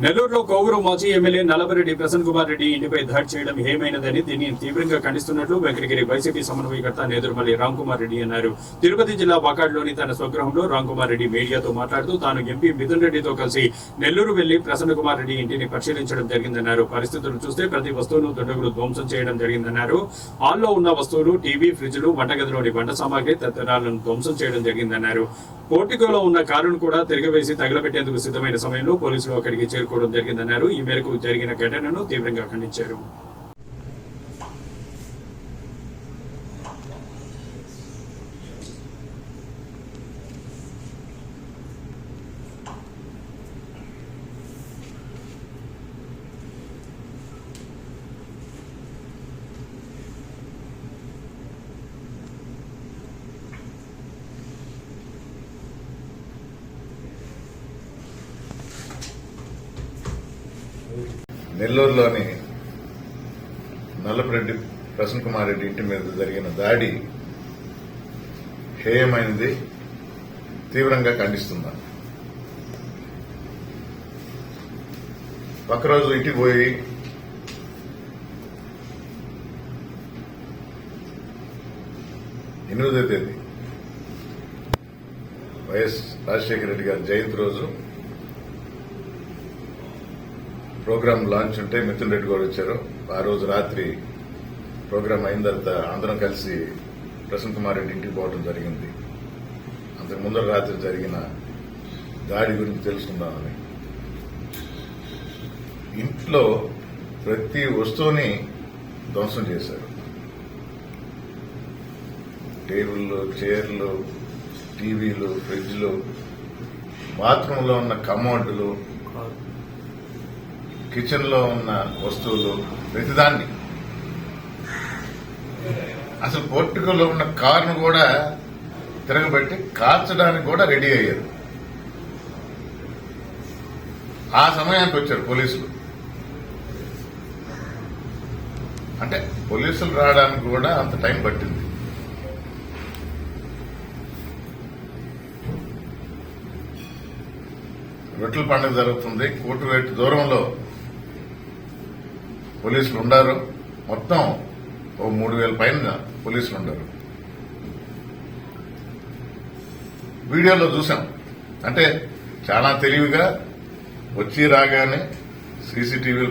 నెల్లూరులో కోవూరు మాజీ ఎమ్మెల్యే నల్లబరెడ్డి ప్రసన్న కుమార్ రెడ్డి ఇంటిపై దాడి చేయడం హేమైనదని దీన్ని తీవ్రంగా ఖండిస్తున్నట్లు వెంకటగిరి వైసీపీ సమన్వయకర్త నేదురుమల్లి రాంకుమార్ రెడ్డి అన్నారు. తిరుపతి జిల్లా వాకాడ్లోని తన స్వగృహంలో రాంకుమార్ రెడ్డి మీడియాతో మాట్లాడుతూ తాను ఎంపీ మిథున్ రెడ్డితో కలిసి నెల్లూరు వెళ్లి ప్రసన్న కుమార్ రెడ్డి ఇంటిని పరిశీలించడం జరిగిందన్నారు. పరిస్థితులు చూస్తే ప్రతి వస్తువును దుండగులు ధ్వంసం చేయడం జరిగిందన్నారు. హాల్లో ఉన్న వస్తువులు టీవీ, ఫ్రిడ్జ్లు, వంటగదిలోని వంట సామాగ్రి తదితరాలను ధ్వంసం చేయడం జరిగిందన్నారు. పోర్టికోలో ఉన్న కారును కూడా తిరగవేసి తగలబెట్టేందుకు సిద్ధమైన సమయంలో పోలీసులు అక్కడికి చేరుకోవడం జరిగిందన్నారు. ఈ మేరకు జరిగిన ఘటనను తీవ్రంగా ఖండించారు. నెల్లూరులోని నల్లబరెడ్డి ప్రసన్న కుమార్ రెడ్డి ఇంటి మీద జరిగిన దాడి హేయమైనది, తీవ్రంగా ఖండిస్తున్నాను. ఒకరోజు ఇంటికి పోయి ఎనిమిదో తేదీ వైఎస్ రాజశేఖర రెడ్డి గారి జయంతి రోజు ప్రోగ్రామ్ లాంచ్ ఉంటే మిథున్ రెడ్డి కూడా వచ్చారు. ఆ రోజు రాత్రి ప్రోగ్రామ్ అయిన తర్వాత అందరం కలిసి ప్రసన్న కుమార్ రెడ్డి ఇంటికి పోవడం జరిగింది. అంతకు ముందర రాత్రి జరిగిన దాడి గురించి తెలుసుకుందామని. ఇంట్లో ప్రతి వస్తువుని ధ్వంసం చేశారు. టేబుల్లు, చైర్లు, టీవీలు, ఫ్రిడ్జ్లు, బాత్రూంలో ఉన్న కమోడ్లు, కిచెన్ లో ఉన్న వస్తువులు, ప్రతిదాన్ని, అసలు పోర్టుకోలో ఉన్న కారును కూడా తిరగబెట్టి కాల్చడానికి కూడా రెడీ అయ్యారు. ఆ సమయానికి వచ్చారు పోలీసులు. అంటే పోలీసులు రావడానికి కూడా అంత టైం పట్టింది. రొట్టెల పండుగ జరుగుతుంది. కోటివేటు దూరంలో పోలీసులు ఉండారు. మొత్తం 3,000 పైన పోలీసులు ఉండారు. వీడియోలో చూసాం. అంటే చాలా తెలివిగా వచ్చి రాగానే సీసీటీవీలు